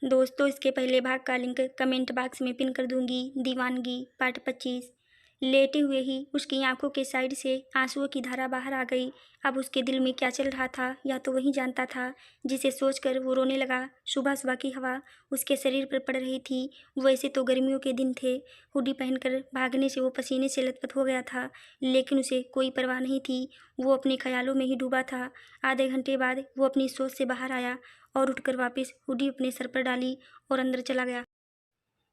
दोस्तों, इसके पहले भाग का लिंक कमेंट बॉक्स में पिन कर दूंगी। दीवानगी पार्ट 25। लेटे हुए ही उसकी आंखों के साइड से आंसुओं की धारा बाहर आ गई। अब उसके दिल में क्या चल रहा था यह तो वही जानता था, जिसे सोचकर वो रोने लगा। सुबह सुबह की हवा उसके शरीर पर पड़ रही थी। वैसे तो गर्मियों के दिन थे, हुडी पहनकर भागने से वो पसीने से लथपथ हो गया था, लेकिन उसे कोई परवाह नहीं थी। वो अपने ख्यालों में ही डूबा था। आधे घंटे बाद वो अपनी सोच से बाहर आया और उठकर वापस हुडी अपने सर पर डाली और अंदर चला गया।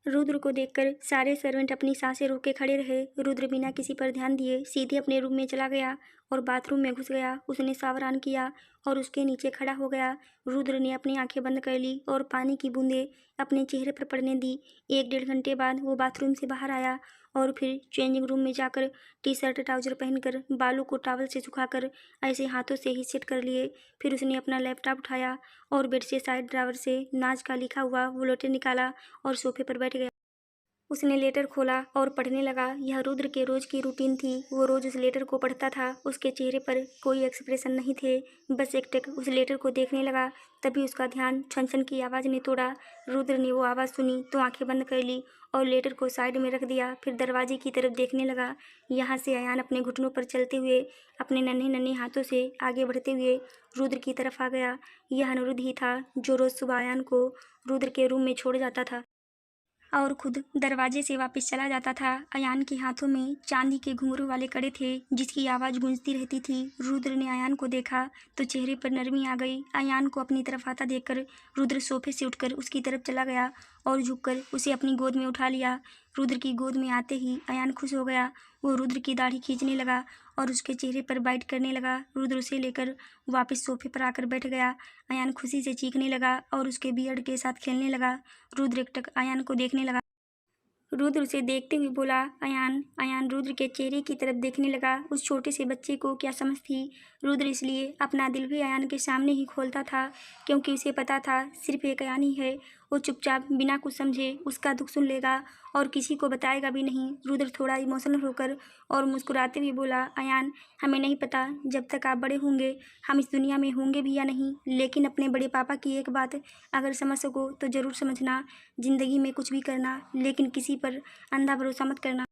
रुद्र को देखकर सारे सर्वेंट अपनी सांसें रोक के खड़े रहे। रुद्र बिना किसी पर ध्यान दिए सीधे अपने रूम में चला गया और बाथरूम में घुस गया। उसने सावरान किया और उसके नीचे खड़ा हो गया। रुद्र ने अपनी आंखें बंद कर ली और पानी की बूंदें अपने चेहरे पर पड़ने दी। 1 डेढ़ घंटे बाद वो बाथरूम से बाहर आया और फिर चेंजिंग रूम में जाकर टी शर्ट ट्राउजर पहनकर बालों को टॉवल से सुखाकर ऐसे हाथों से ही सेट कर लिए। फिर उसने अपना लैपटॉप उठाया और बेड से साइड ड्रावर से नाज का लिखा हुआ बुलेटिन निकाला और सोफे पर बैठ गया। उसने लेटर खोला और पढ़ने लगा। यह रुद्र के रोज की रूटीन थी। वो रोज उस लेटर को पढ़ता था। उसके चेहरे पर कोई एक्सप्रेशन नहीं थे, बस एकटक उस लेटर को देखने लगा। तभी उसका ध्यान छन छन की आवाज़ ने तोड़ा। रुद्र ने वो आवाज़ सुनी तो आंखें बंद कर ली और लेटर को साइड में रख दिया। फिर दरवाजे की तरफ देखने लगा। यहाँ से अयान अपने घुटनों पर चलते हुए अपने नन्हे नन्हे हाथों से आगे बढ़ते हुए रुद्र की तरफ आ गया। यह अनिरुद्ध ही था जो रोज़ सुबह अयान को रुद्र के रूम में छोड़ जाता था और खुद दरवाजे से वापस चला जाता था। अयान के हाथों में चांदी के घुंघरू वाले कड़े थे जिसकी आवाज़ गूंजती रहती थी। रुद्र ने अयान को देखा तो चेहरे पर नरमी आ गई। अयान को अपनी तरफ आता देखकर रुद्र सोफे से उठकर उसकी तरफ चला गया और झुककर उसे अपनी गोद में उठा लिया। रुद्र की गोद में आते ही अयान खुश हो गया। वो रुद्र की दाढ़ी खींचने लगा और उसके चेहरे पर बाइट करने लगा। रुद्र उसे लेकर वापस सोफे पर आकर बैठ गया। अयान खुशी से चीखने लगा और उसके बियर्ड के साथ खेलने लगा। रुद्र एकटक अयान को देखने लगा। रुद्र उसे देखते हुए बोला, अयान। अयान रुद्र के चेहरे की तरफ देखने लगा। उस छोटे से बच्चे को क्या समझ थी। रुद्र इसलिए अपना दिल भी अयान के सामने ही खोलता था क्योंकि उसे पता था सिर्फ एक अयान ही है। वो चुपचाप बिना कुछ समझे उसका दुख सुन लेगा और किसी को बताएगा भी नहीं। रुद्र थोड़ा इमोशनल होकर और मुस्कुराते हुए बोला, अयान, हमें नहीं पता जब तक आप बड़े होंगे हम इस दुनिया में होंगे भी या नहीं, लेकिन अपने बड़े पापा की एक बात अगर समझ सको तो ज़रूर समझना, ज़िंदगी में कुछ भी करना लेकिन किसी पर अंधा भरोसा मत करना।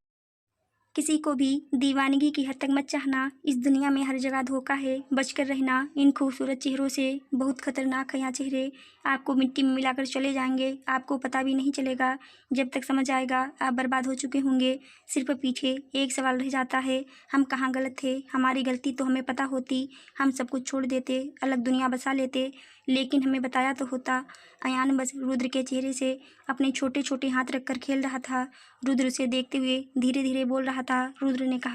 किसी को भी दीवानगी की हद तक मत चाहना। इस दुनिया में हर जगह धोखा है, बचकर रहना। इन खूबसूरत चेहरों से बहुत खतरनाक है यहाँ चेहरे, आपको मिट्टी में मिलाकर चले जाएंगे। आपको पता भी नहीं चलेगा। जब तक समझ आएगा आप बर्बाद हो चुके होंगे। सिर्फ पीछे एक सवाल रह जाता है, हम कहाँ गलत थे। हमारी गलती तो हमें पता होती, हम सब कुछ छोड़ देते, अलग दुनिया बसा लेते, लेकिन हमें बताया तो होता। अयान बस रुद्र के चेहरे से अपने छोटे छोटे हाथ रखकर खेल रहा था। रुद्र उसे देखते हुए धीरे धीरे बोल रहा था। रुद्र ने कहा,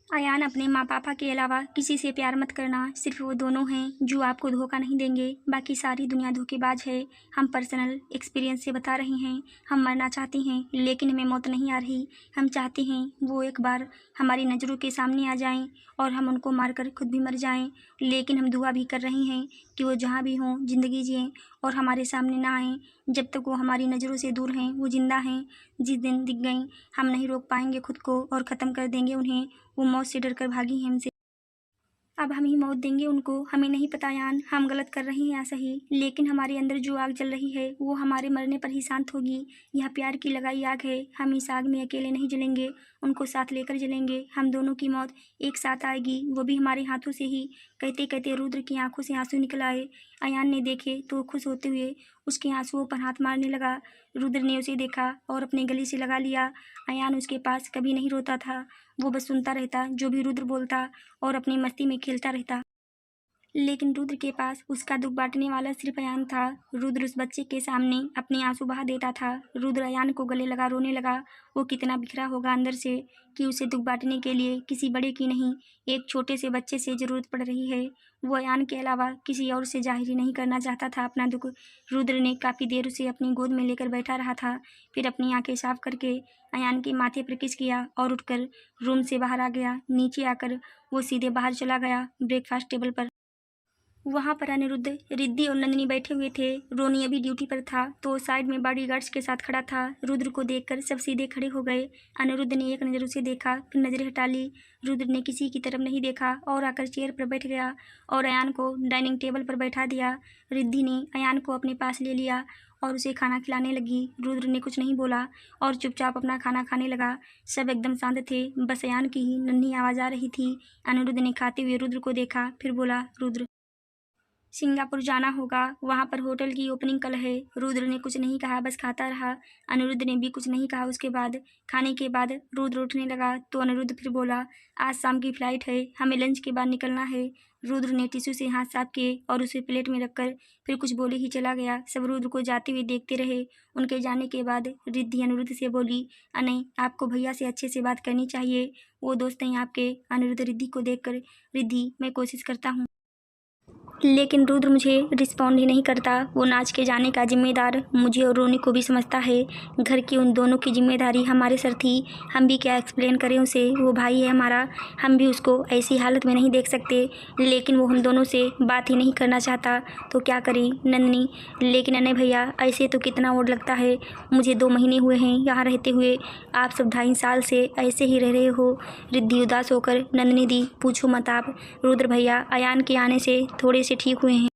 अयान, अपने माँ पापा के अलावा किसी से प्यार मत करना। सिर्फ वो दोनों हैं जो आपको धोखा नहीं देंगे, बाकी सारी दुनिया धोखेबाज है। हम पर्सनल एक्सपीरियंस से बता रहे हैं। हम मरना चाहते हैं लेकिन हमें मौत नहीं आ रही। हम चाहते हैं वो एक बार हमारी नज़रों के सामने आ जाएं और हम उनको मारकर खुद भी मर जाएं, लेकिन हम दुआ भी कर रहे हैं कि वो जहाँ भी हों ज़िंदगी जिएँ और हमारे सामने ना आएँ। जब तक वो हमारी नज़रों से दूर हैं वो जिंदा हैं। जिस दिन दिख गई हम नहीं रोक पाएंगे खुद को और ख़त्म कर देंगे उन्हें। वो मौत से डरकर भागी हैं हमसे। अब हम ही मौत देंगे उनको। हमें नहीं पता यान हम गलत कर रहे हैं या सही, लेकिन हमारे अंदर जो आग जल रही है वो हमारे मरने पर ही शांत होगी। यह प्यार की लगाई आग है। हम इस आग में अकेले नहीं जलेंगे, उनको साथ लेकर जलेंगे। हम दोनों की मौत एक साथ आएगी, वो भी हमारे हाथों से ही। कहते कहते रुद्र की आंखों से आंसू निकल आए। अयान ने देखे तो खुश होते हुए उसके आंसुओं पर हाथ मारने लगा। रुद्र ने उसे देखा और अपने गले से लगा लिया। अयान उसके पास कभी नहीं रोता था, वो बस सुनता रहता जो भी रुद्र बोलता और अपनी मस्ती में खेलता रहता। लेकिन रुद्र के पास उसका दुख बांटने वाला सिर्फ अयान था। रुद्र उस बच्चे के सामने अपने आंसू बहा देता था। रुद्र अयान को गले लगा रोने लगा। वो कितना बिखरा होगा अंदर से कि उसे दुख बांटने के लिए किसी बड़े की नहीं, एक छोटे से बच्चे से ज़रूरत पड़ रही है। वो अयान के अलावा किसी और से जाहिर नहीं करना चाहता था अपना दुख। रुद्र ने काफ़ी देर उसे अपनी गोद में लेकर बैठा रहा था, फिर अपनी आंखें साफ करके अयान के माथे पर किस किया और उठकर रूम से बाहर आ गया। नीचे आकर वो सीधे बाहर चला गया ब्रेकफास्ट टेबल पर। वहाँ पर अनिरुद्ध, रिद्धि और नंदिनी बैठे हुए थे। रोनी अभी ड्यूटी पर था तो साइड में बॉडीगार्ड्स के साथ खड़ा था। रुद्र को देखकर सब सीधे खड़े हो गए। अनिरुद्ध ने एक नज़र उसे देखा, फिर नज़रें हटा ली। रुद्र ने किसी की तरफ नहीं देखा और आकर चेयर पर बैठ गया और अयान को डाइनिंग टेबल पर बैठा दिया। रिद्धि ने अयान को अपने पास ले लिया और उसे खाना खिलाने लगी। रुद्र ने कुछ नहीं बोला और चुपचाप अपना खाना खाने लगा। सब एकदम शांत थे, बस अयान की ही नन्ही आवाज़ आ रही थी। अनिरुद्ध ने खाते हुए रुद्र को देखा, फिर बोला, रुद्र, सिंगापुर जाना होगा, वहाँ पर होटल की ओपनिंग कल है। रुद्र ने कुछ नहीं कहा, बस खाता रहा। अनिरुद्ध ने भी कुछ नहीं कहा। उसके बाद खाने के बाद रुद्र उठने लगा तो अनिरुद्ध फिर बोला, आज शाम की फ़्लाइट है, हमें लंच के बाद निकलना है। रुद्र ने टिश्यू से हाथ साफ किए और उसे प्लेट में रखकर फिर कुछ बोले ही चला गया। सब रुद्र को जाते हुए देखते रहे। उनके जाने के बाद रिद्धि अनिरुद्ध से बोली, अनय, आपको भैया से अच्छे से बात करनी चाहिए, वो दोस्त हैं आपके। अनिरुद्ध रिद्धि को देखकर, रिद्धि, मैं कोशिश करता हूँ लेकिन रुद्र मुझे रिस्पॉन्ड ही नहीं करता। वो नाच के जाने का जिम्मेदार मुझे और रोनी को भी समझता है। घर की उन दोनों की जिम्मेदारी हमारे सर थी। हम भी क्या एक्सप्लेन करें उसे, वो भाई है हमारा, हम भी उसको ऐसी हालत में नहीं देख सकते। लेकिन वो हम दोनों से बात ही नहीं करना चाहता तो क्या करें नंदिनी। लेकिन अनय भैया, ऐसे तो कितना ओड लगता है। मुझे 2 महीने हुए हैं यहाँ रहते हुए, आप सब 2.5 साल से ऐसे ही रह रहे हो। रिद्धि उदास होकर, नंदिनी दी, पूछो मत आप। रुद्र भैया अयान के आने से थोड़े से ठीक हुए हैं,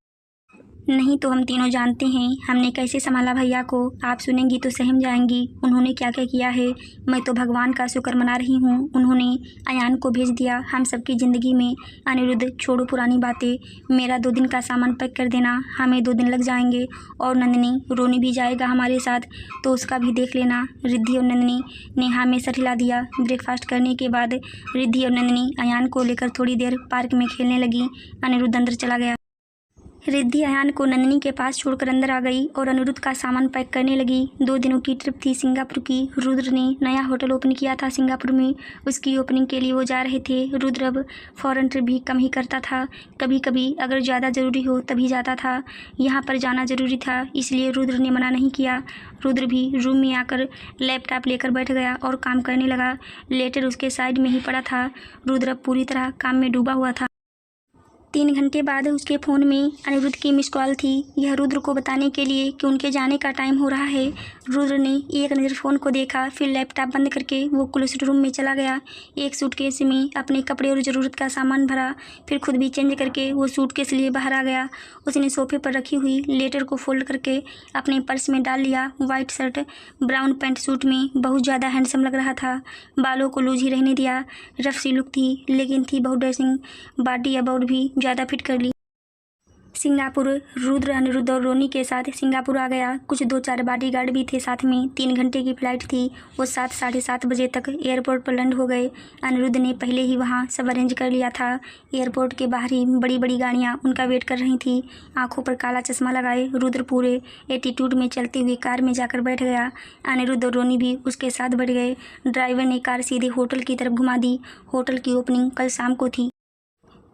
नहीं तो हम तीनों जानते हैं हमने कैसे संभाला भैया को। आप सुनेंगी तो सहम जाएंगी उन्होंने क्या क्या किया है। मैं तो भगवान का शुक्र मना रही हूँ, उन्होंने अयान को भेज दिया हम सबकी ज़िंदगी में। अनिरुद्ध, छोड़ो पुरानी बातें, मेरा 2 दिन का सामान पैक कर देना, हमें 2 दिन लग जाएंगे। और नंदिनी, रोनी भी जाएगा हमारे साथ तो उसका भी देख लेना। रिद्धि और नंदिनी ने हाँ में सर हिला दिया। ब्रेकफास्ट करने के बाद रिद्धि और नंदिनी अयान को लेकर थोड़ी देर पार्क में खेलने लगी। अनिरुद्ध अंदर चला गया। रिद्धि अयान को नंदिनी के पास छोड़कर अंदर आ गई और अनिरुद्ध का सामान पैक करने लगी। 2 दिनों की ट्रिप थी सिंगापुर की। रुद्र ने नया होटल ओपन किया था सिंगापुर में, उसकी ओपनिंग के लिए वो जा रहे थे। रुद्र अब फॉरेन ट्रिप भी कम ही करता था, कभी कभी अगर ज़्यादा ज़रूरी हो तभी जाता था। यहाँ पर जाना ज़रूरी था इसलिए रुद्र ने मना नहीं किया। रुद्र भी रूम में आकर लैपटॉप लेकर बैठ गया और काम करने लगा। लेटर उसके साइड में ही पड़ा था। रुद्र अब पूरी तरह काम में डूबा हुआ था। 3 घंटे बाद उसके फ़ोन में अनिरुद्ध की मिस कॉल थी, यह रुद्र को बताने के लिए कि उनके जाने का टाइम हो रहा है। रुद्र ने एक नज़र फ़ोन को देखा, फिर लैपटॉप बंद करके वो क्लोज़ेड रूम में चला गया। एक सूटकेस में अपने कपड़े और ज़रूरत का सामान भरा, फिर खुद भी चेंज करके वो सूटकेस लिए बाहर आ गया। उसने सोफे पर रखी हुई लेटर को फोल्ड करके अपने पर्स में डाल लिया। White shirt, brown pant suit में बहुत ज़्यादा हैंडसम लग रहा था। बालों को लूज ही रहने दिया, रफ सी लुक थी लेकिन थी बहुत ड्रेसिंग। बॉडी अबाउट भी ज़्यादा फिट कर ली। सिंगापुर, रुद्र अनिरुद्ध और रोनी के साथ सिंगापुर आ गया। कुछ 2-4 बॉडीगार्ड भी थे साथ में। 3 घंटे की फ़्लाइट थी। वो 7 साढ़े 7 बजे तक एयरपोर्ट पर लैंड हो गए। अनिरुद्ध ने पहले ही वहाँ सब अरेंज कर लिया था। एयरपोर्ट के बाहर ही बड़ी बड़ी गाड़ियाँ उनका वेट कर रही थी। आंखों पर काला चश्मा लगाए रुद्र पूरे एटीट्यूड में चलते हुए कार में जाकर बैठ गया। अनिरुद्ध और रोनी भी उसके साथ बढ़ गए। ड्राइवर ने कार सीधे होटल की तरफ घुमा दी। होटल की ओपनिंग कल शाम को थी।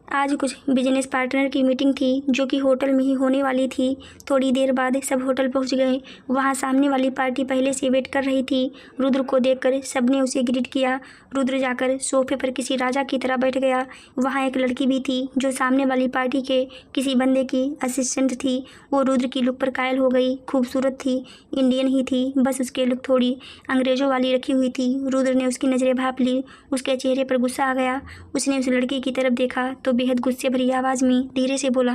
आज कुछ बिजनेस पार्टनर की मीटिंग थी जो कि होटल में ही होने वाली थी। थोड़ी देर बाद सब होटल पहुंच गए। वहां सामने वाली पार्टी पहले से वेट कर रही थी। रुद्र को देखकर सबने उसे ग्रीट किया। रुद्र जाकर सोफे पर किसी राजा की तरह बैठ गया। वहां एक लड़की भी थी जो सामने वाली पार्टी के किसी बंदे की असिस्टेंट थी। वो रुद्र की लुक पर कायल हो गई। खूबसूरत थी, इंडियन ही थी, बस उसकी लुक थोड़ी अंग्रेज़ों वाली रखी हुई थी। रुद्र ने उसकी नज़रें भांप ली। उसके चेहरे पर गुस्सा आ गया। उसने उस लड़की की तरफ देखा तो बेहद गुस्से भरी आवाज़ में धीरे से बोला,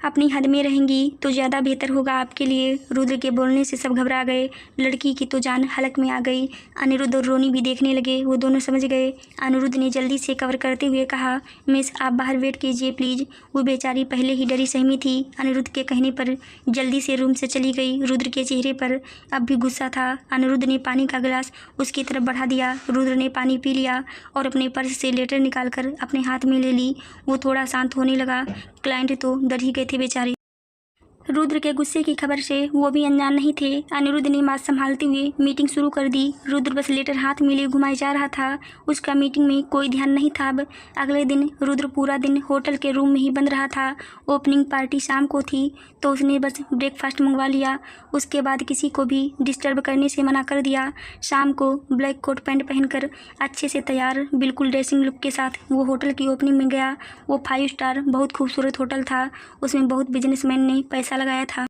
अपनी हद में रहेंगी तो ज़्यादा बेहतर होगा आपके लिए। रुद्र के बोलने से सब घबरा गए। लड़की की तो जान हलक में आ गई। अनिरुद्ध और रोनी भी देखने लगे। वो दोनों समझ गए। अनिरुद्ध ने जल्दी से कवर करते हुए कहा, मिस आप बाहर वेट कीजिए प्लीज़। वो बेचारी पहले ही डरी सहमी थी। अनिरुद्ध के कहने पर जल्दी से रूम से चली गई। रुद्र के चेहरे पर अब भी गुस्सा था। अनिरुद्ध ने पानी का गिलास उसकी तरफ बढ़ा दिया। रुद्र ने पानी पी लिया और अपने पर्स से लेटर निकालकर अपने हाथ में ले ली। वो थोड़ा शांत होने लगा। क्लाइंट तो डर ही गए थे बेचारे। रुद्र के गुस्से की खबर से वो भी अनजान नहीं थे। अनिरुद्ध ने बात संभालते हुए मीटिंग शुरू कर दी। रुद्र बस लेटर हाथ में लिए घुमाए जा रहा था। उसका मीटिंग में कोई ध्यान नहीं था। अब अगले दिन रुद्र पूरा दिन होटल के रूम में ही बंद रहा था। ओपनिंग पार्टी शाम को थी तो उसने बस ब्रेकफास्ट मंगवा लिया। उसके बाद किसी को भी डिस्टर्ब करने से मना कर दिया। शाम को ब्लैक कोट पैंट पहनकर अच्छे से तैयार बिल्कुल ड्रेसिंग लुक के साथ वो होटल की ओपनिंग में गया। वो 5 स्टार बहुत खूबसूरत होटल था। उसमें बहुत बिजनेसमैन ने पैसा लगाया था।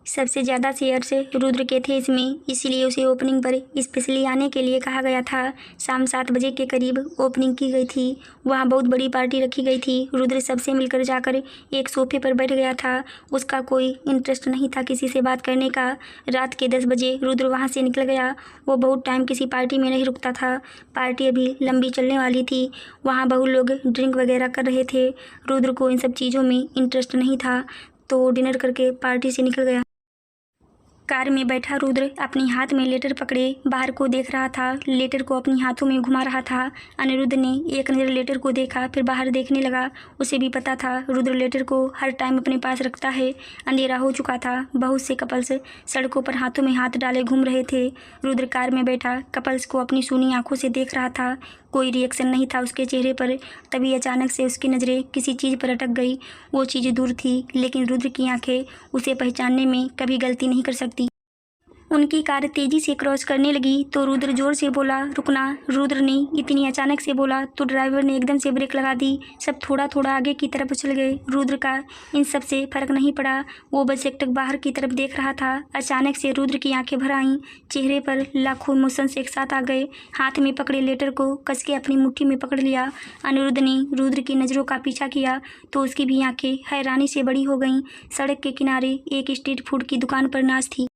सबसे ज़्यादा शेयर्स रुद्र के थे इसमें, इसलिए उसे ओपनिंग पर स्पेशली आने के लिए कहा गया था। शाम 7 बजे के करीब ओपनिंग की गई थी। वहाँ बहुत बड़ी पार्टी रखी गई थी। रुद्र सबसे मिलकर जाकर एक सोफे पर बैठ गया था। उसका कोई इंटरेस्ट नहीं था किसी से बात करने का। रात के 10 बजे रुद्र वहाँ से निकल गया। वो बहुत टाइम किसी पार्टी में नहीं रुकता था। पार्टी अभी लंबी चलने वाली थी। वहाँ बहुत लोग ड्रिंक वगैरह कर रहे थे। रुद्र को इन सब चीज़ों में इंटरेस्ट नहीं था तो डिनर करके पार्टी से निकल गया। कार में बैठा रुद्र अपने हाथ में लेटर पकड़े बाहर को देख रहा था। लेटर को अपने हाथों में घुमा रहा था। अनिरुद्ध ने एक नज़र लेटर को देखा, फिर बाहर देखने लगा। उसे भी पता था रुद्र लेटर को हर टाइम अपने पास रखता है। अंधेरा हो चुका था। बहुत से कपल्स सड़कों पर हाथों में हाथ डाले घूम रहे थे। रुद्र कार में बैठा कपल्स को अपनी सूनी आंखों से देख रहा था। कोई रिएक्शन नहीं था उसके चेहरे पर। तभी अचानक से उसकी नज़रें किसी चीज़ पर अटक गई। वो चीज़ दूर थी लेकिन रुद्र की आंखें उसे पहचानने में कभी गलती नहीं कर सकती। उनकी कार तेजी से क्रॉस करने लगी तो रुद्र जोर से बोला, रुकना। रुद्र ने इतनी अचानक से बोला तो ड्राइवर ने एकदम से ब्रेक लगा दी। सब थोड़ा थोड़ा आगे की तरफ चल गए। रुद्र का इन सब से फर्क नहीं पड़ा। वो बस एकटक बाहर की तरफ देख रहा था। अचानक से रुद्र की आंखें भर आईं। चेहरे पर लाखों इमोशंस एक साथ आ गए। हाथ में पकड़े लेटर को कस के अपनी मुट्ठी में पकड़ लिया। अनिरुद्ध ने रुद्र की नज़रों का पीछा किया तो उसकी भी आंखें हैरानी से बड़ी हो गईं। सड़क के किनारे एक स्ट्रीट फूड की दुकान पर नाच थी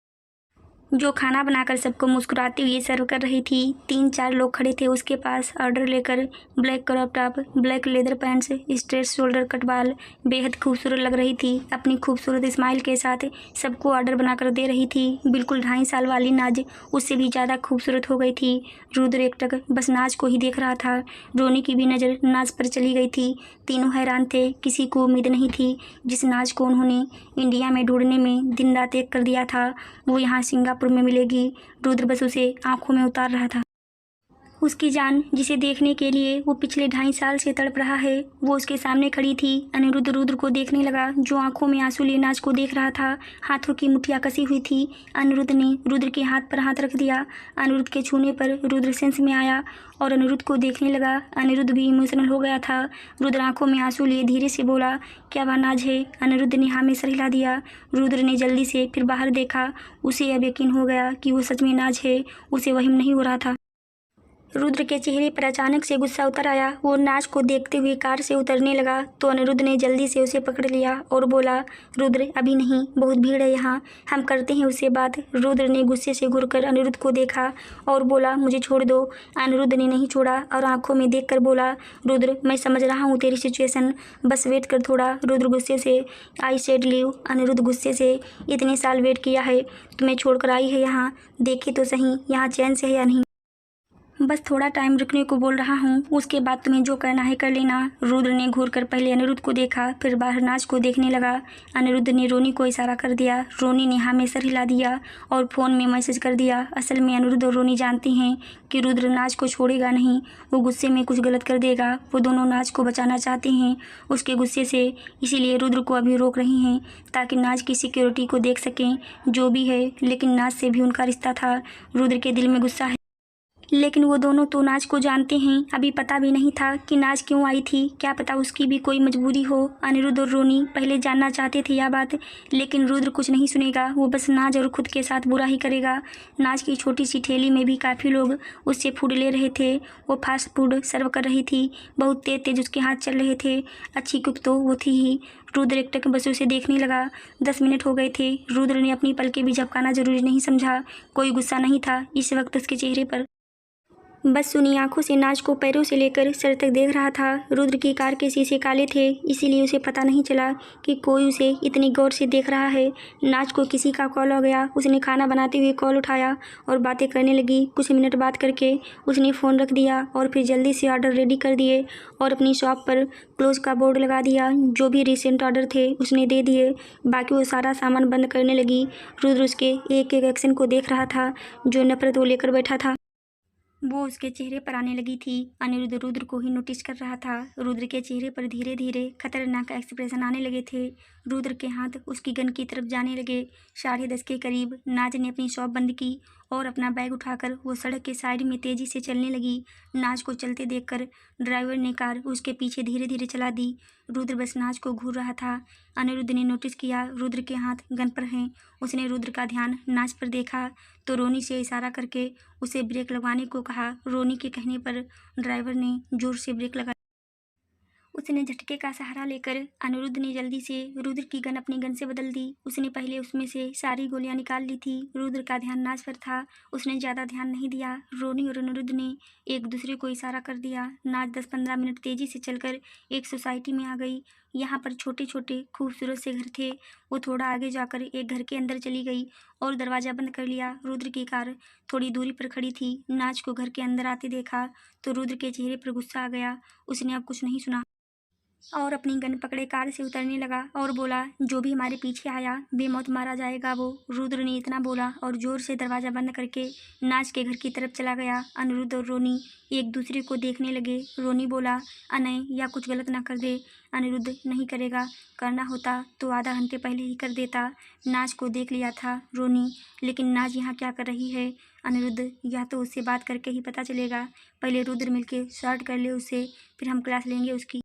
जो खाना बनाकर सबको मुस्कुराते हुए सर्व कर रही थी। 3-4 लोग खड़े थे उसके पास ऑर्डर लेकर। Black crop top, black leather pants, straight shoulder cut बाल, बेहद खूबसूरत लग रही थी। अपनी खूबसूरत स्माइल के साथ सबको ऑर्डर बनाकर दे रही थी। बिल्कुल 2.5 साल वाली नाज उससे भी ज़्यादा खूबसूरत हो गई थी। रुद्र एकटक बस नाज को ही देख रहा था। रोनी की भी नज़र नाज पर चली गई थी। तीनों हैरान थे। किसी को उम्मीद नहीं थी जिस नाज को उन्होंने इंडिया में ढूंढने में दिन रात एक कर दिया था वो यहाँ सिंगापुर में मिलेगी। रुद्र बस उसे आंखों में उतार रहा था। उसकी जान जिसे देखने के लिए वो पिछले 2.5 साल से तड़प रहा है वो उसके सामने खड़ी थी। अनिरुद्ध रुद्र को देखने लगा जो आंखों में आंसू लिए नाज को देख रहा था। हाथों की मुठ्ठियाँ कसी हुई थी। अनिरुद्ध ने रुद्र के हाथ पर हाथ रख दिया। अनिरुद्ध के छूने पर रुद्र सेंस में आया और अनिरुद्ध को देखने लगा। अनिरुद्ध भी इमोशनल हो गया था। रुद्र आंखों में आंसू लिए धीरे से बोला, क्या वह नाज है? अनिरुद्ध ने हाँ में सर हिला दिया। रुद्र ने जल्दी से फिर बाहर देखा। उसे अब यकीन हो गया कि वो सच में नाज है। उसे वहम नहीं हो रहा था। रुद्र के चेहरे पर अचानक से गुस्सा उतर आया। वो नाज को देखते हुए कार से उतरने लगा तो अनिरुद्ध ने जल्दी से उसे पकड़ लिया और बोला, रुद्र अभी नहीं, बहुत भीड़ है यहाँ, हम करते हैं उससे बात। रुद्र ने गुस्से से घूरकर अनिरुद्ध को देखा और बोला, मुझे छोड़ दो। अनिरुद्ध ने नहीं छोड़ा और आंखों में देखकर बोला, रुद्र मैं समझ रहा हूँ तेरी सिचुएशन, बस वेट कर थोड़ा। रुद्र गुस्से से, आई सेड लीव। अनिरुद्ध गुस्से से, इतने साल वेट किया है, तुम्हें छोड़कर आई है यहाँ, देखे तो सही यहाँ चैन से है या नहीं। बस थोड़ा टाइम रुकने को बोल रहा हूँ, उसके बाद तुम्हें जो करना है कर लेना। रुद्र ने घूरकर पहले अनिरुद्ध को देखा फिर बाहर नाज को देखने लगा। अनिरुद्ध ने रोनी को इशारा कर दिया। रोनी ने हाँ में सर हिला दिया और फ़ोन में मैसेज कर दिया। असल में अनिरुद्ध और रोनी जानते हैं कि रुद्र नाज को छोड़ेगा नहीं, वो गुस्से में कुछ गलत कर देगा। वो दोनों नाज को बचाना चाहते हैं उसके गुस्से से, इसीलिए रुद्र को अभी रोक रही हैं ताकि नाज की सिक्योरिटी को देख सकें जो भी है। लेकिन नाज से भी उनका रिश्ता था। रुद्र के दिल में गुस्सा है लेकिन वो दोनों तो नाज को जानते हैं। अभी पता भी नहीं था कि नाज क्यों आई थी, क्या पता उसकी भी कोई मजबूरी हो। अनिरुद्ध और रोनी पहले जानना चाहते थे यह बात, लेकिन रुद्र कुछ नहीं सुनेगा। वो बस नाज और खुद के साथ बुरा ही करेगा। नाज की छोटी सी ठेली में भी काफ़ी लोग उससे फूड ले रहे थे। वो फास्ट फूड सर्व कर रही थी। बहुत तेज तेज उसके हाथ चल रहे थे। अच्छी कुक तो वो थी ही। रुद्र एकटक बस उसे देखने लगा। 10 मिनट हो गए थे। रुद्र ने अपनी पलकें भी झपकाना जरूरी नहीं समझा। कोई गुस्सा नहीं था इस वक्त उसके चेहरे पर। बस सुनी आंखों से नाज को पैरों से लेकर सर तक देख रहा था। रुद्र की कार के शीशे काले थे, इसीलिए उसे पता नहीं चला कि कोई उसे इतनी गौर से देख रहा है। नाज को किसी का कॉल आ गया। उसने खाना बनाते हुए कॉल उठाया और बातें करने लगी। कुछ मिनट बात करके उसने फ़ोन रख दिया और फिर जल्दी से ऑर्डर रेडी कर दिए और अपनी शॉप पर क्लोज का बोर्ड लगा दिया। जो भी रिसेंट ऑर्डर थे उसने दे दिए। बाकी वो सारा सामान बंद करने लगी। रुद्र उसके एक एक एक्शन को देख रहा था। जो नफरत वो लेकर बैठा था वो उसके चेहरे पर आने लगी थी। अनिरुद्ध रुद्र को ही नोटिस कर रहा था। रुद्र के चेहरे पर धीरे धीरे खतरनाक एक्सप्रेशन आने लगे थे। रुद्र के हाथ उसकी गन की तरफ जाने लगे। 10:30 के करीब नाज ने अपनी शॉप बंद की और अपना बैग उठाकर वो सड़क के साइड में तेजी से चलने लगी। नाज को चलते देखकर ड्राइवर ने कार उसके पीछे धीरे धीरे चला दी। रुद्र बस नाज को घूर रहा था। अनिरुद्ध ने नोटिस किया रुद्र के हाथ गन पर हैं। उसने रुद्र का ध्यान नाज पर देखा तो रोनी से इशारा करके उसे ब्रेक लगवाने को कहा। रोनी के कहने पर ड्राइवर ने जोर से ब्रेक लगाया। उसने झटके का सहारा लेकर अनिरुद्ध ने जल्दी से रुद्र की गन अपनी गन से बदल दी। उसने पहले उसमें से सारी गोलियां निकाल ली थी। रुद्र का ध्यान नाज पर था। उसने ज़्यादा ध्यान नहीं दिया। रोनी और अनिरुद्ध ने एक दूसरे को इशारा कर दिया। नाज 10-15 मिनट तेजी से चलकर एक सोसाइटी में आ गई। यहाँ पर छोटे छोटे खूबसूरत से घर थे। वो थोड़ा आगे जाकर एक घर के अंदर चली गई और दरवाज़ा बंद कर लिया। रुद्र की कार थोड़ी दूरी पर खड़ी थी। नाज को घर के अंदर आते देखा तो रुद्र के चेहरे पर गुस्सा आ गया। उसने अब कुछ नहीं सुना और अपनी गन पकड़े कार से उतरने लगा और बोला, जो भी हमारे पीछे आया बेमौत मारा जाएगा वो। रुद्र ने इतना बोला और जोर से दरवाज़ा बंद करके नाज के घर की तरफ चला गया। अनिरुद्ध और रोनी एक दूसरे को देखने लगे। रोनी बोला, अनय या कुछ गलत ना कर दे। अनिरुद्ध, नहीं करेगा, करना होता तो आधा घंटे पहले ही कर देता। नाज को देख लिया था। रोनी, लेकिन नाज यहाँ क्या कर रही है? अनिरुद्ध, या तो उससे बात करके ही पता चलेगा। पहले रुद्र मिलके शॉर्ट कर ले उसे, फिर हम क्लास लेंगे उसकी।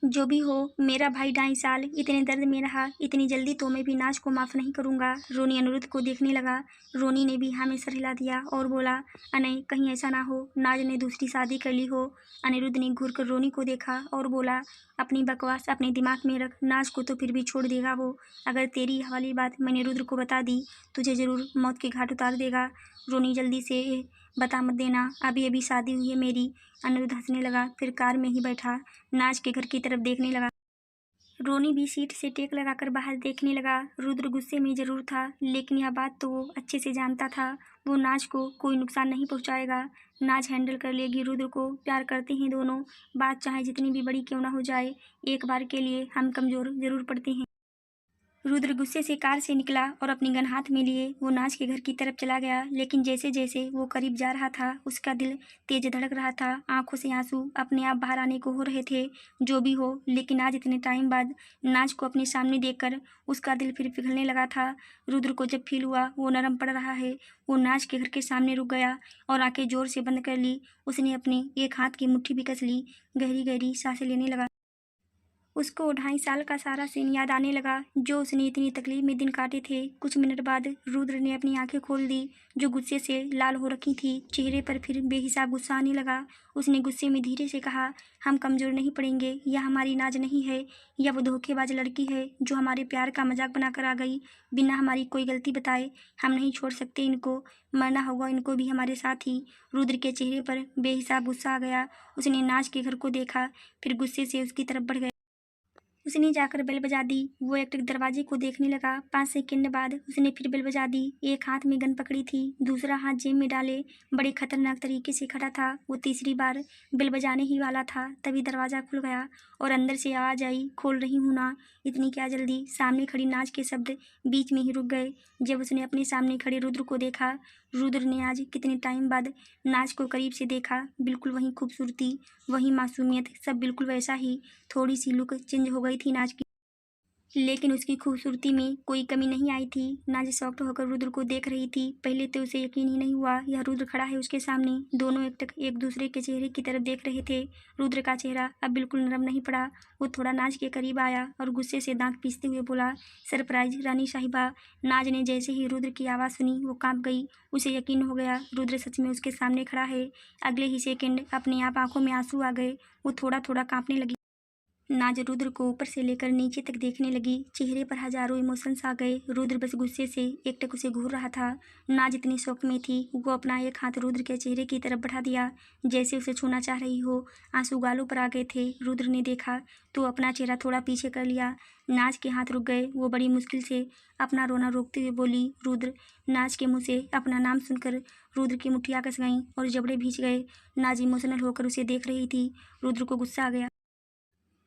जो भी हो, मेरा भाई 2.5 साल इतने दर्द में रहा, इतनी जल्दी तो मैं भी नाज को माफ़ नहीं करूँगा। रोनी अनिरुद्ध को देखने लगा। रोनी ने भी हाँ में सर हिला दिया और बोला, अनय, कहीं ऐसा ना हो नाज ने दूसरी शादी कर ली हो। अनिरुद्ध ने घूर कर रोनी को देखा और बोला, अपनी बकवास अपने दिमाग में रख। नाज को तो फिर भी छोड़ देगा वो। अगर तेरी ये वाली बात मैंने रुद्र को बता दी, तुझे ज़रूर मौत के घाट उतार देगा। रोनी, जल्दी से बता मत देना, अभी अभी शादी हुई है मेरी। अनिरुद्ध हंसने लगा, फिर कार में ही बैठा नाज के घर की तरफ देखने लगा। रोनी भी सीट से टेक लगाकर बाहर देखने लगा। रुद्र गुस्से में जरूर था, लेकिन यह बात तो वो अच्छे से जानता था। वो नाज को कोई नुकसान नहीं पहुंचाएगा। नाज हैंडल कर लेगी रुद्र को। प्यार करते हैं दोनों। बात चाहे जितनी भी बड़ी क्यों ना हो जाए, एक बार के लिए हम कमज़ोर जरूर पड़ते हैं। रुद्र गुस्से से कार से निकला और अपनी गन हाथ में लिए वो नाज के घर की तरफ चला गया। लेकिन जैसे जैसे वो करीब जा रहा था उसका दिल तेज धड़क रहा था। आंखों से आंसू अपने आप बाहर आने को हो रहे थे। जो भी हो, लेकिन आज इतने टाइम बाद नाज को अपने सामने देखकर उसका दिल फिर पिघलने लगा था। रुद्र को जब फील हुआ वो नरम पड़ रहा है, वो नाज के घर के सामने रुक गया और आंखें जोर से बंद कर ली। उसने अपने एक हाथ की मुट्ठी भी कस ली। गहरी गहरी सांसें लेने लगा। उसको 2.5 साल का सारा सीन याद आने लगा, जो उसने इतनी तकलीफ में दिन काटे थे। कुछ मिनट बाद रुद्र ने अपनी आंखें खोल दी, जो गुस्से से लाल हो रखी थी। चेहरे पर फिर बेहिसाब गुस्सा आने लगा। उसने गुस्से में धीरे से कहा, हम कमज़ोर नहीं पड़ेंगे। यह हमारी नाज नहीं है, यह वो धोखेबाज लड़की है जो हमारे प्यार का मजाक बनाकर आ गई बिना हमारी कोई गलती बताए। हम नहीं छोड़ सकते इनको, मरना होगा इनको भी हमारे साथ ही। रुद्र के चेहरे पर बेहिसाब गुस्सा आ गया। उसने नाज के घर को देखा, फिर गुस्से से उसकी तरफ बढ़ गया। उसने जाकर बेल बजा दी। वो एक दरवाजे को देखने लगा। 5 सेकंड बाद उसने फिर बेल बजा दी। एक हाथ में गन पकड़ी थी, दूसरा हाथ जेब में डाले बड़े खतरनाक तरीके से खड़ा था। वो तीसरी बार बेल बजाने ही वाला था, तभी दरवाज़ा खुल गया और अंदर से आवाज़ आई, खोल रही हूँ ना। इतनी क्या जल्दी? सामने खड़ी नाज के शब्द बीच में ही रुक गए जब उसने अपने सामने खड़े रुद्र को देखा। रुद्र ने आज कितने टाइम बाद नाज को करीब से देखा। बिल्कुल वही खूबसूरती, वही मासूमियत, सब बिल्कुल वैसा ही। थोड़ी सी लुक चेंज हो गई थी नाज की, लेकिन उसकी खूबसूरती में कोई कमी नहीं आई थी। नाज शॉक्ड होकर रुद्र को देख रही थी। पहले तो उसे यकीन ही नहीं हुआ यह रुद्र खड़ा है उसके सामने। दोनों एकटक एक दूसरे के चेहरे की तरफ देख रहे थे। रुद्र का चेहरा अब बिल्कुल नरम नहीं पड़ा। वो थोड़ा नाज के करीब आया और गुस्से से दांत पीसते हुए बोला, सरप्राइज रानी साहिबा। नाज ने जैसे ही रुद्र की आवाज़ सुनी वो कांप गई। उसे यकीन हो गया रुद्र सच में उसके सामने खड़ा है। अगले ही सेकंड अपने आप आंखों में आंसू आ गए। वो थोड़ा थोड़ा कांपने लगी। नाज रुद्र को ऊपर से लेकर नीचे तक देखने लगी। चेहरे पर हजारों इमोशंस आ गए। रुद्र बस गुस्से से एकटक उसे घूर रहा था। नाज इतनी शौक में थी, वो अपना एक हाथ रुद्र के चेहरे की तरफ बढ़ा दिया, जैसे उसे छूना चाह रही हो। आंसू गालों पर आ गए थे। रुद्र ने देखा तो अपना चेहरा थोड़ा पीछे कर लिया। नाज के हाथ रुक गए। वो बड़ी मुश्किल से अपना रोना रोकते हुए बोली, रुद्र। नाज के मुँह से अपना नाम सुनकर रुद्र की मुठ्ठियाँ कस गईं और जबड़े भींच गए। नाज इमोशनल होकर उसे देख रही थी। रुद्र को गुस्सा आ गया।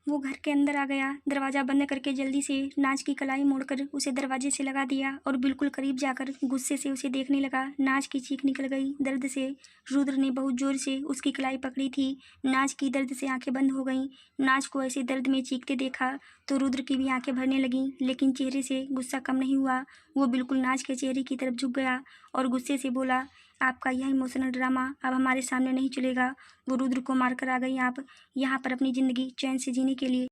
वो घर के अंदर आ गया। दरवाज़ा बंद करके जल्दी से नाज की कलाई मोड़कर उसे दरवाजे से लगा दिया और बिल्कुल करीब जाकर गुस्से से उसे देखने लगा। नाज की चीख निकल गई दर्द से। रुद्र ने बहुत जोर से उसकी कलाई पकड़ी थी। नाज की दर्द से आंखें बंद हो गईं। नाज को ऐसे दर्द में चीखते देखा तो रुद्र की भी आंखें भरने लगीं, लेकिन चेहरे से गुस्सा कम नहीं हुआ। वो बिल्कुल नाज के चेहरे की तरफ झुक गया और गुस्से से बोला, आपका यह इमोशनल ड्रामा अब हमारे सामने नहीं चलेगा। वो रुद्र को मारकर आ गई आप यहाँ पर अपनी ज़िंदगी चैन से जीने के लिए।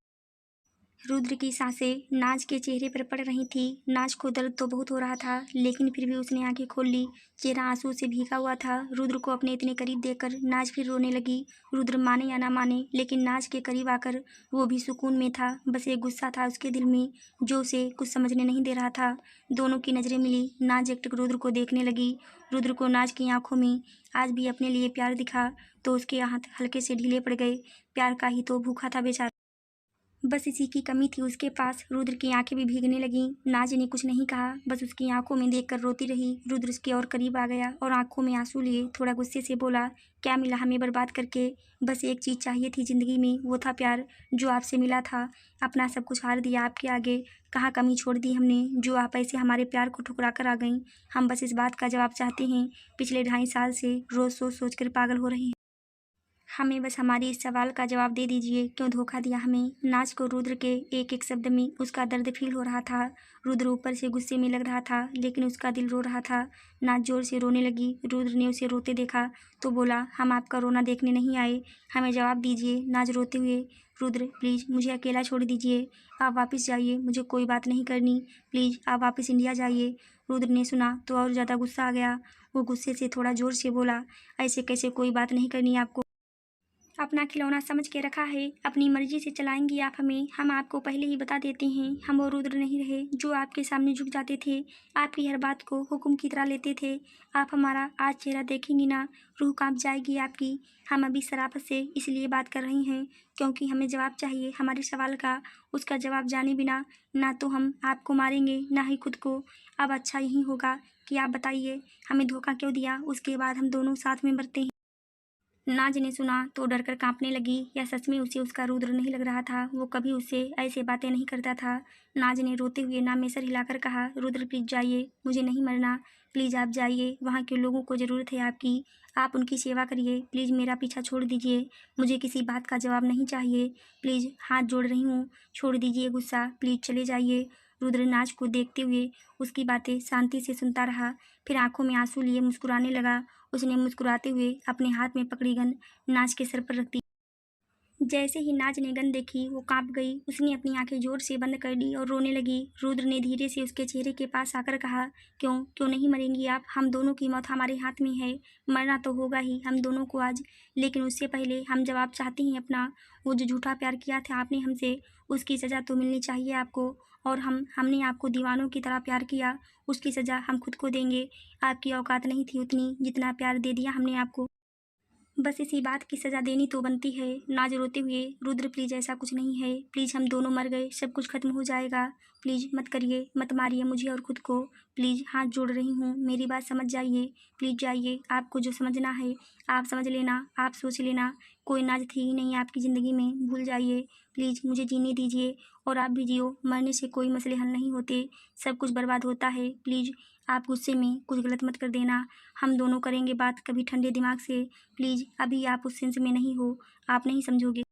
रुद्र की सांसें नाज के चेहरे पर पड़ रही थी। नाज को दर्द तो बहुत हो रहा था, लेकिन फिर भी उसने आंखें खोल ली। चेहरा आंसू से भीगा हुआ था। रुद्र को अपने इतने करीब देखकर नाज फिर रोने लगी। रुद्र माने या ना माने, लेकिन नाज के करीब आकर वो भी सुकून में था। बस एक गुस्सा था उसके दिल में जो उसे कुछ समझने नहीं दे रहा था। दोनों की नज़रें मिली। नाज एकटक रुद्र को देखने लगी। रुद्र को नाज की आंखों में आज भी अपने लिए प्यार दिखा तो उसके हाथ हल्के से ढीले पड़ गए। प्यार का ही तो भूखा था बेचारा, बस इसी की कमी थी उसके पास। रुद्र की आंखें भी भीगने लगीं। नाज ने कुछ नहीं कहा, बस उसकी आंखों में देखकर रोती रही। रुद्र उसके और करीब आ गया और आंखों में आंसू लिए थोड़ा गुस्से से बोला, क्या मिला हमें बर्बाद करके? बस एक चीज़ चाहिए थी ज़िंदगी में, वो था प्यार जो आपसे मिला था। अपना सब कुछ हार दिया आपके आगे। कहाँ कमी छोड़ दी हमने जो आप ऐसे हमारे प्यार को ठुकरा कर आ गईं? हम बस इस बात का जवाब चाहते हैं। पिछले 2.5 साल से रोज़ सोच सोच कर पागल हो रहे हैं। हमें बस हमारी इस सवाल का जवाब दे दीजिए, क्यों धोखा दिया हमें? नाज को रुद्र के एक एक शब्द में उसका दर्द फील हो रहा था। रुद्र ऊपर से गुस्से में लग रहा था, लेकिन उसका दिल रो रहा था। नाज जोर से रोने लगी। रुद्र ने उसे रोते देखा तो बोला, हम आपका रोना देखने नहीं आए, हमें जवाब दीजिए। नाज रोते हुए, रुद्र प्लीज़ मुझे अकेला छोड़ दीजिए, आप वापस जाइए, मुझे कोई बात नहीं करनी, प्लीज़ आप वापस इंडिया जाइए। रुद्र ने सुना तो और ज़्यादा गुस्सा आ गया। वो गुस्से से थोड़ा ज़ोर से बोला, ऐसे कैसे कोई बात नहीं करनी आपको? अपना खिलौना समझ के रखा है, अपनी मर्जी से चलाएंगी आप हमें। हम आपको पहले ही बता देते हैं, हम वो रुद्र नहीं रहे जो आपके सामने झुक जाते थे, आपकी हर बात को हुक्म की तरह लेते थे। आप हमारा आज चेहरा देखेंगी ना, रूह कांप जाएगी आपकी। हम अभी शराफत से इसलिए बात कर रही हैं क्योंकि हमें जवाब चाहिए हमारे सवाल का। उसका जवाब जाने बिना ना तो हम आपको मारेंगे ना ही खुद को। अब अच्छा यही होगा कि आप बताइए हमें धोखा क्यों दिया, उसके बाद हम दोनों साथ में मरते हैं। नाज ने सुना तो डरकर कांपने लगी। या सच में उसे उसका रुद्र नहीं लग रहा था? वो कभी उससे ऐसे बातें नहीं करता था। नाज ने रोते हुए नाम में सर हिलाकर कहा, रुद्र प्लीज़ जाइए, मुझे नहीं मरना, प्लीज़ आप जाइए। वहाँ के लोगों को ज़रूरत है आपकी, आप उनकी सेवा करिए। प्लीज़ मेरा पीछा छोड़ दीजिए, मुझे किसी बात का जवाब नहीं चाहिए। प्लीज़ हाथ जोड़ रही हूँ, छोड़ दीजिए गुस्सा, प्लीज़ चले जाइए। रुद्र नाज को देखते हुए उसकी बातें शांति से सुनता रहा, फिर आंखों में आंसू लिए मुस्कुराने लगा। उसने मुस्कुराते हुए अपने हाथ में पकड़ी गन नाज के सर पर रख दी। जैसे ही नाज ने गन देखी वो कांप गई। उसने अपनी आंखें जोर से बंद कर ली और रोने लगी। रुद्र ने धीरे से उसके चेहरे के पास आकर कहा, क्यों क्यों नहीं मरेंगी आप? हम दोनों की मौत हमारे हाथ में है। मरना तो होगा ही हम दोनों को आज, लेकिन उससे पहले हम जवाब चाहते हैं अपना। वो जो झूठा प्यार किया था आपने हमसे, उसकी सज़ा तो मिलनी चाहिए आपको। और हमने आपको दीवानों की तरह प्यार किया, उसकी सज़ा हम खुद को देंगे। आपकी औकात नहीं थी उतनी जितना प्यार दे दिया हमने आपको, बस इसी बात की सज़ा देनी तो बनती है। नाज रोते हुए, रुद्र प्लीज़ ऐसा कुछ नहीं है, प्लीज़ हम दोनों मर गए, सब कुछ खत्म हो जाएगा, प्लीज़ मत करिए, मत मारिए मुझे और खुद को, प्लीज़ हाथ जोड़ रही हूँ, मेरी बात समझ जाइए, प्लीज़ जाइए। आपको जो समझना है आप समझ लेना, आप सोच लेना, कोई नाज थी ही नहीं आपकी ज़िंदगी में, भूल जाइए। प्लीज़ मुझे जीने दीजिए और आप भी जियो। मरने से कोई मसले हल नहीं होते, सब कुछ बर्बाद होता है। प्लीज़ आप गुस्से में कुछ गलत मत कर देना, हम दोनों करेंगे बात कभी ठंडे दिमाग से। प्लीज़ अभी आप उस सेंस में नहीं हो, आप नहीं समझोगे।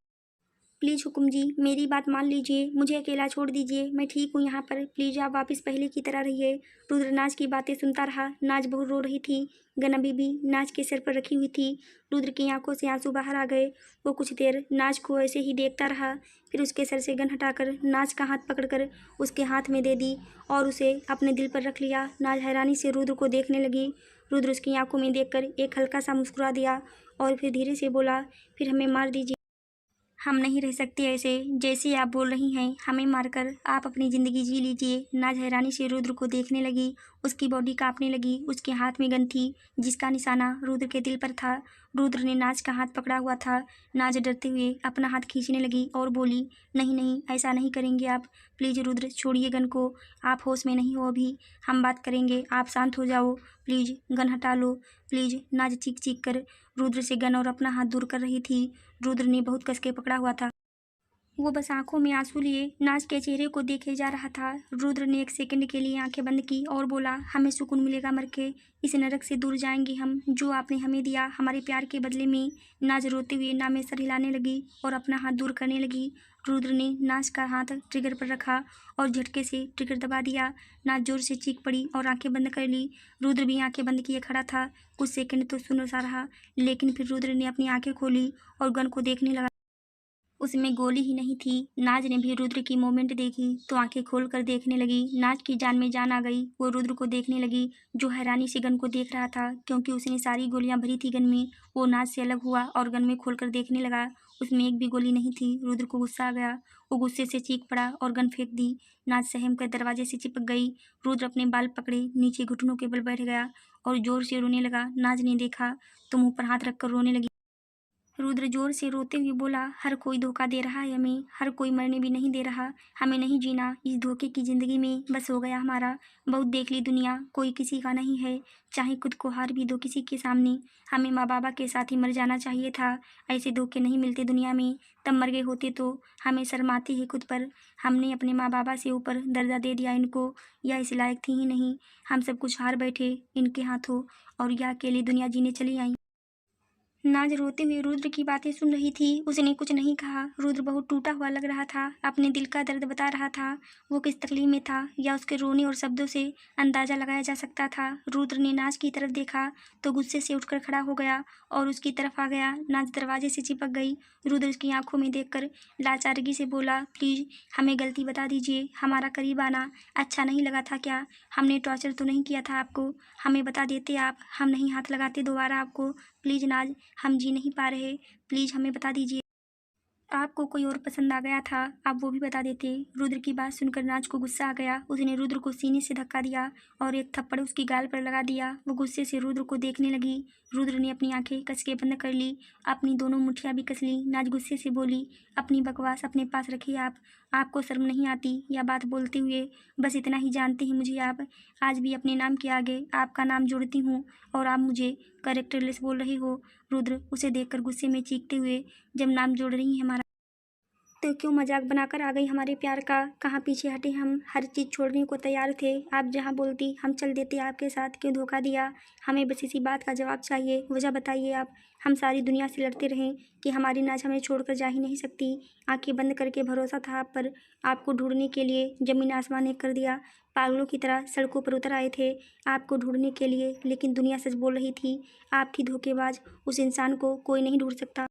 प्लीज़ हुकुम जी मेरी बात मान लीजिए, मुझे अकेला छोड़ दीजिए, मैं ठीक हूँ यहाँ पर, प्लीज़ आप वापस पहले की तरह रहिए। रुद्र नाज की बातें सुनता रहा। नाज बहुत रो रही थी। गन अभी भी नाज के सिर पर रखी हुई थी। रुद्र की आंखों से आंसू बाहर आ गए। वो कुछ देर नाज को ऐसे ही देखता रहा, फिर उसके सर से गन हटाकर नाज का हाथ पकड़कर उसके हाथ में दे दी और उसे अपने दिल पर रख लिया। नाज हैरानी से रुद्र को देखने लगी। रुद्र उसकी आंखों में देखकर एक हल्का सा मुस्कुरा दिया और फिर धीरे से बोला, फिर हमें मार दीजिए, हम नहीं रह सकते ऐसे जैसे आप बोल रही हैं। हमें मारकर आप अपनी ज़िंदगी जी लीजिए। नाज हैरानी से रुद्र को देखने लगी। उसकी बॉडी कांपने लगी। उसके हाथ में गन थी जिसका निशाना रुद्र के दिल पर था। रुद्र ने नाज का हाथ पकड़ा हुआ था। नाज डरते हुए अपना हाथ खींचने लगी और बोली, नहीं नहीं, ऐसा नहीं करेंगे आप। प्लीज़ रुद्र, छोड़िए गन को। आप होश में नहीं हो अभी। हम बात करेंगे, आप शांत हो जाओ। प्लीज़ गन हटा लो प्लीज़। नाज चीख चीख कर रुद्र से गन और अपना हाथ दूर कर रही थी। रुद्र ने बहुत कस के पकड़ा हुआ था। वो बस आंखों में आंसू लिए नाज के चेहरे को देखे जा रहा था। रुद्र ने एक सेकंड के लिए आंखें बंद की और बोला, हमें सुकून मिलेगा मर के। इस नरक से दूर जाएंगे हम, जो आपने हमें दिया हमारे प्यार के बदले में। नाज रोते हुए ना में सर हिलाने लगी और अपना हाथ दूर करने लगी। रुद्र ने नाज का हाथ ट्रिगर पर रखा और झटके से ट्रिगर दबा दिया। नाज जोर से चीख पड़ी और आंखें बंद कर ली। रुद्र भी आंखें बंद किए खड़ा था। कुछ सेकंड तो सुन सा रहा, लेकिन फिर रुद्र ने अपनी आंखें खोली और गन को देखने लगा। उसमें गोली ही नहीं थी। नाज ने भी रुद्र की मूवमेंट देखी तो आंखें खोलकर देखने लगी। नाज की जान में जान आ गई। वो रुद्र को देखने लगी जो हैरानी से गन को देख रहा था, क्योंकि उसने सारी गोलियां भरी थी गन में। वो नाज से अलग हुआ और गन में खोलकर देखने लगा। उसमें एक भी गोली नहीं थी। रुद्र को गुस्सा आ गया। वो गुस्से से चीख पड़ा और गन फेंक दी। नाज सहम कर दरवाजे से चिपक गई। रुद्र अपने बाल पकड़े नीचे घुटनों के बल बैठ गया और जोर से रोने लगा। नाज ने देखा तो मुंह पर हाथ रखकर रोने लगी। रुद्र जोर से रोते हुए बोला, हर कोई धोखा दे रहा है हमें, हर कोई मरने भी नहीं दे रहा। हमें नहीं जीना इस धोखे की ज़िंदगी में, बस हो गया हमारा। बहुत देख ली दुनिया, कोई किसी का नहीं है। चाहे खुद को हार भी दो किसी के सामने। हमें माँ बाबा के साथ ही मर जाना चाहिए था। ऐसे धोखे नहीं मिलते दुनिया में। तब मर गए होते तो हमें शर्म आती है खुद पर। हमने अपने माँ बाबा से ऊपर दर्जा दे दिया इनको। या इस लायक थी ही नहीं। हम सब कुछ हार बैठे इनके हाथों और यह अकेली दुनिया जीने चली आई। नाज रोते हुए रुद्र की बातें सुन रही थी। उसने कुछ नहीं कहा। रुद्र बहुत टूटा हुआ लग रहा था। अपने दिल का दर्द बता रहा था। वो किस तकलीफ में था या उसके रोने और शब्दों से अंदाजा लगाया जा सकता था। रुद्र ने नाज की तरफ देखा तो गुस्से से उठकर खड़ा हो गया और उसकी तरफ आ गया। नाज दरवाजे से चिपक गई। रुद्र उसकी आंखों में देखकर लाचारगी से बोला, प्लीज़ हमें गलती बता दीजिए। हमारा करीब आना अच्छा नहीं लगा था क्या? हमने टॉर्चर तो नहीं किया था आपको? हमें बता देते आप, हम नहीं हाथ लगाते दोबारा आपको। प्लीज़ नाज, हम जी नहीं पा रहे। प्लीज़ हमें बता दीजिए। आपको कोई और पसंद आ गया था, आप वो भी बता देते। रुद्र की बात सुनकर नाज को गुस्सा आ गया। उसने रुद्र को सीने से धक्का दिया और एक थप्पड़ उसकी गाल पर लगा दिया। वो गुस्से से रुद्र को देखने लगी। रुद्र ने अपनी आंखें कस के बंद कर ली। अपनी दोनों मुठ्ठियां भी कस ली। नाज गुस्से से बोली, अपनी बकवास अपने पास रखिए आप। आपको शर्म नहीं आती यह बात बोलते हुए? बस इतना ही जानते हैं मुझे आप। आज भी अपने नाम के आगे आपका नाम जोड़ती हूँ और आप मुझे कैरेक्टरलेस बोल रहे हो। रुद्र उसे देखकर गुस्से में चीखते हुए, जब नाम जोड़ रही हैं हमारा तो क्यों मजाक बनाकर आ गई हमारे प्यार का? कहाँ पीछे हटे हम? हर चीज़ छोड़ने को तैयार थे। आप जहाँ बोलती हम चल देते आपके साथ। क्यों धोखा दिया? हमें बस इसी बात का जवाब चाहिए। वजह बताइए आप। हम सारी दुनिया से लड़ते रहें कि हमारी नाज हमें छोड़कर जा ही नहीं सकती। आंखें बंद करके भरोसा था आप पर। आपको ढूंढने के लिए ज़मीन आसमान एक कर दिया। पागलों की तरह सड़कों पर उतर आए थे आपको ढूंढने के लिए, लेकिन दुनिया सच बोल रही थी। आपकी धोखेबाज उस इंसान को कोई नहीं ढूंढ सकता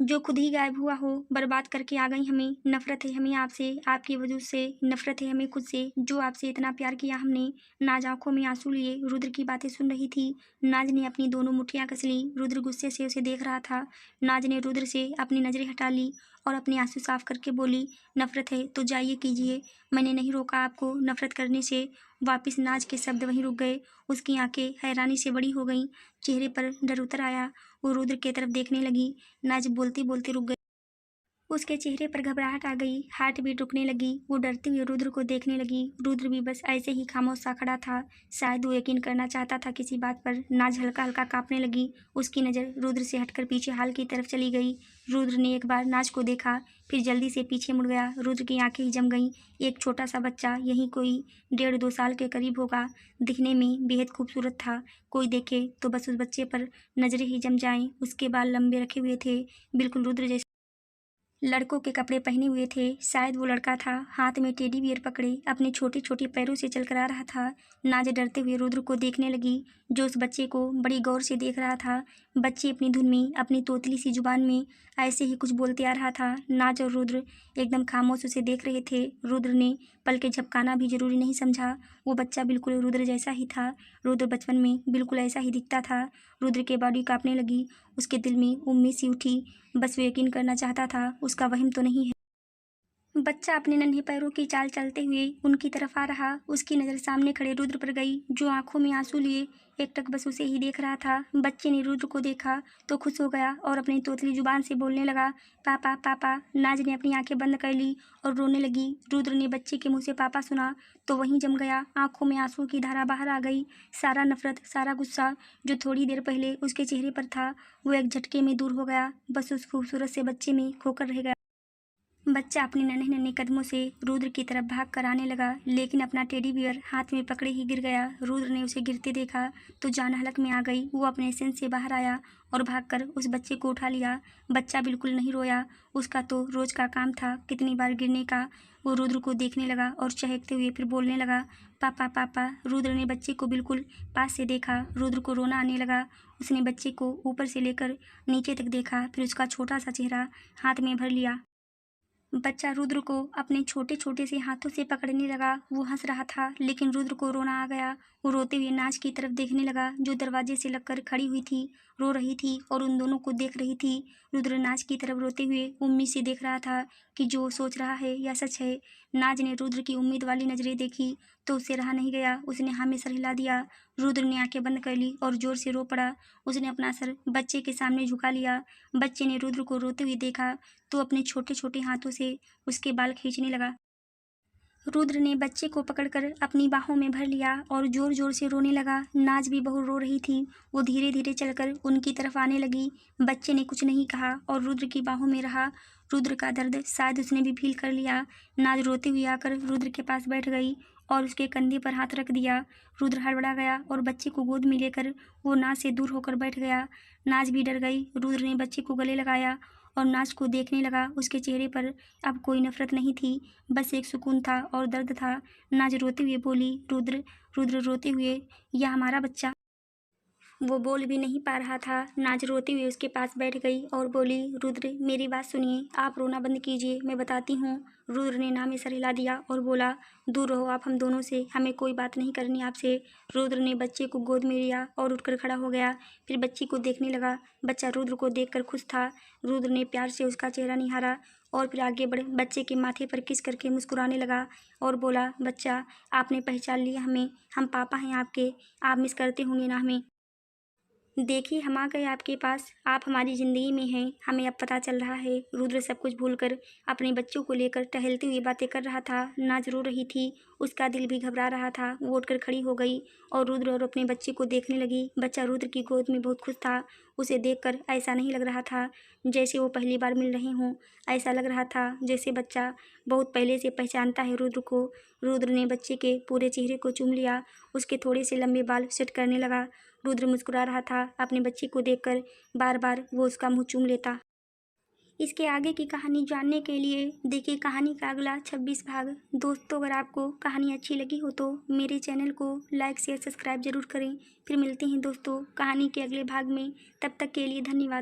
जो खुद ही गायब हुआ हो। बर्बाद करके आ गई हमें। नफरत है हमें आपसे, आपके वजूद से। नफरत है हमें खुद से, जो आपसे इतना प्यार किया हमने। नाज आंखों में आंसू लिए रुद्र की बातें सुन रही थी। नाज ने अपनी दोनों मुठ्ठियां कस ली। रुद्र गुस्से से उसे देख रहा था। नाज ने रुद्र से अपनी नजरें हटा ली और अपने आंसू साफ करके बोली, नफरत है तो जाइए कीजिए। मैंने नहीं रोका आपको नफरत करने से। वापिस नाज के शब्द वहीं रुक गए। उसकी आंखें हैरानी से बड़ी हो गईं। चेहरे पर डर उतर आया। वो रुद्र की तरफ देखने लगी। नाज बोलती बोलती रुक गई। उसके चेहरे पर घबराहट आ गई। हार्ट बीट रुकने लगी। वो डरते हुए रुद्र को देखने लगी। रुद्र भी बस ऐसे ही खामोश सा खड़ा था। शायद वो यकीन करना चाहता था किसी बात पर। नाज हल्का हल्का कांपने लगी। उसकी नज़र रुद्र से हटकर पीछे हाल की तरफ चली गई। रुद्र ने एक बार नाज को देखा, फिर जल्दी से पीछे मुड़ गया। रुद्र की आंखें ही जम गईं। एक छोटा सा बच्चा, यही कोई 1.5-2 साल के करीब होगा, दिखने में बेहद खूबसूरत था। कोई देखे तो बस उस बच्चे पर नजरें ही जम जाएं। उसके बाल लंबे रखे हुए थे, बिल्कुल रुद्र जैसे। लड़कों के कपड़े पहने हुए थे। शायद वो लड़का था। हाथ में टेडी बियर पकड़े अपने छोटे छोटे पैरों से चल कर आ रहा था। नाज डरते हुए रुद्र को देखने लगी, जो उस बच्चे को बड़ी गौर से देख रहा था। बच्चे अपनी धुन में, अपनी तोतली सी जुबान में ऐसे ही कुछ बोलते आ रहा था। नाज और रुद्र एकदम खामोश उसे देख रहे थे। रुद्र ने पल के झपकाना भी जरूरी नहीं समझा। वो बच्चा बिल्कुल रुद्र जैसा ही था। रुद्र बचपन में बिल्कुल ऐसा ही दिखता था। रुद्र की बॉडी कांपने लगी। उसके दिल में उम्मीद सी उठी। बस वो यकीन करना चाहता था उसका वहम तो नहीं है। बच्चा अपने नन्हे पैरों की चाल चलते हुए उनकी तरफ आ रहा। उसकी नज़र सामने खड़े रुद्र पर गई, जो आंखों में आंसू लिए एकटक बस उसे ही देख रहा था। बच्चे ने रुद्र को देखा तो खुश हो गया और अपनी तोतली जुबान से बोलने लगा, पापा पापा। नाज ने अपनी आंखें बंद कर ली और रोने लगी। रुद्र ने बच्चे के मुंह से पापा सुना तो वहीं जम गया। आंखों में आंसू की धारा बाहर आ गई। सारा नफरत, सारा गुस्सा जो थोड़ी देर पहले उसके चेहरे पर था, वो एक झटके में दूर हो गया। बस उस खूबसूरत से बच्चे में खोकर रह गया। बच्चा अपने नन्हे नन्हे कदमों से रुद्र की तरफ भाग कर आने लगा, लेकिन अपना टेडी बियर हाथ में पकड़े ही गिर गया। रुद्र ने उसे गिरते देखा तो जान हलक में आ गई। वो अपने सेंस से बाहर आया और भागकर उस बच्चे को उठा लिया। बच्चा बिल्कुल नहीं रोया। उसका तो रोज का काम था कितनी बार गिरने का। वो रुद्र को देखने लगा और चहकते हुए फिर बोलने लगा, पापा पापा। रुद्र ने बच्चे को बिल्कुल पास से देखा। रुद्र को रोना आने लगा। उसने बच्चे को ऊपर से लेकर नीचे तक देखा, फिर उसका छोटा सा चेहरा हाथ में भर लिया। बच्चा रुद्र को अपने छोटे छोटे से हाथों से पकड़ने लगा। वो हंस रहा था, लेकिन रुद्र को रोना आ गया। वो रोते हुए नाज की तरफ देखने लगा, जो दरवाजे से लगकर खड़ी हुई थी, रो रही थी और उन दोनों को देख रही थी। रुद्र नाज की तरफ रोते हुए उम्मीद से देख रहा था कि जो सोच रहा है या सच है। नाज ने रुद्र की उम्मीद वाली नजरें देखी तो उससे रहा नहीं गया। उसने हाँ में सर हिला दिया। रुद्र ने आंखें बंद कर ली और जोर से रो पड़ा। उसने अपना सर बच्चे के सामने झुका लिया। बच्चे ने रुद्र को रोते हुए देखा तो अपने छोटे छोटे हाथों से उसके बाल खींचने लगा। रुद्र ने बच्चे को पकड़कर अपनी बाहों में भर लिया और जोर जोर से रोने लगा। नाज भी बहुत रो रही थी। वो धीरे धीरे चलकर उनकी तरफ आने लगी। बच्चे ने कुछ नहीं कहा और रुद्र की बाहों में रहा। रुद्र का दर्द शायद उसने भी फील कर लिया। नाज रोते हुए आकर रुद्र के पास बैठ गई और उसके कंधे पर हाथ रख दिया। रुद्र हड़बड़ा गया और बच्चे को गोद में लेकर वो नाज से दूर होकर बैठ गया। नाज भी डर गई। रुद्र ने बच्चे को गले लगाया और नाज को देखने लगा। उसके चेहरे पर अब कोई नफरत नहीं थी, बस एक सुकून था और दर्द था। नाज रोते हुए बोली, रुद्र। रुद्र रोते हुए, यह हमारा बच्चा। वो बोल भी नहीं पा रहा था। नाज रोते हुए उसके पास बैठ गई और बोली, रुद्र मेरी बात सुनिए, आप रोना बंद कीजिए, मैं बताती हूँ। रुद्र ने ना में सर हिला दिया और बोला, दूर रहो आप हम दोनों से, हमें कोई बात नहीं करनी आपसे। रुद्र ने बच्चे को गोद में लिया और उठकर खड़ा हो गया। फिर बच्ची को देखने लगा। बच्चा रुद्र को देखकर खुश था। रुद्र ने प्यार से उसका चेहरा निहारा और फिर आगे बढ़ बच्चे के माथे पर किस करके मुस्कुराने लगा और बोला, बच्चा आपने पहचान लिया हमें, हम पापा हैं आपके, आप मिस करते होंगे ना हमें। देखिए हम आ गए आपके पास, आप हमारी ज़िंदगी में हैं, हमें अब पता चल रहा है। रुद्र सब कुछ भूलकर अपने बच्चों को लेकर टहलते हुए बातें कर रहा था। नाज रो रही थी, उसका दिल भी घबरा रहा था। वो उठकर खड़ी हो गई और रुद्र और अपने बच्चे को देखने लगी। बच्चा रुद्र की गोद में बहुत खुश था। उसे देखकर ऐसा नहीं लग रहा था जैसे वो पहली बार मिल रहे हों। ऐसा लग रहा था जैसे बच्चा बहुत पहले से पहचानता है रुद्र को। रुद्र ने बच्चे के पूरे चेहरे को चूम लिया, उसके थोड़े से लंबे बाल सेट करने लगा। रुद्र मुस्कुरा रहा था अपने बच्चे को देखकर। बार बार वो उसका मुंह चूम लेता। इसके आगे की कहानी जानने के लिए देखिए कहानी का अगला 26 भाग। दोस्तों अगर आपको कहानी अच्छी लगी हो तो मेरे चैनल को लाइक शेयर सब्सक्राइब जरूर करें। फिर मिलते हैं दोस्तों कहानी के अगले भाग में। तब तक के लिए धन्यवाद।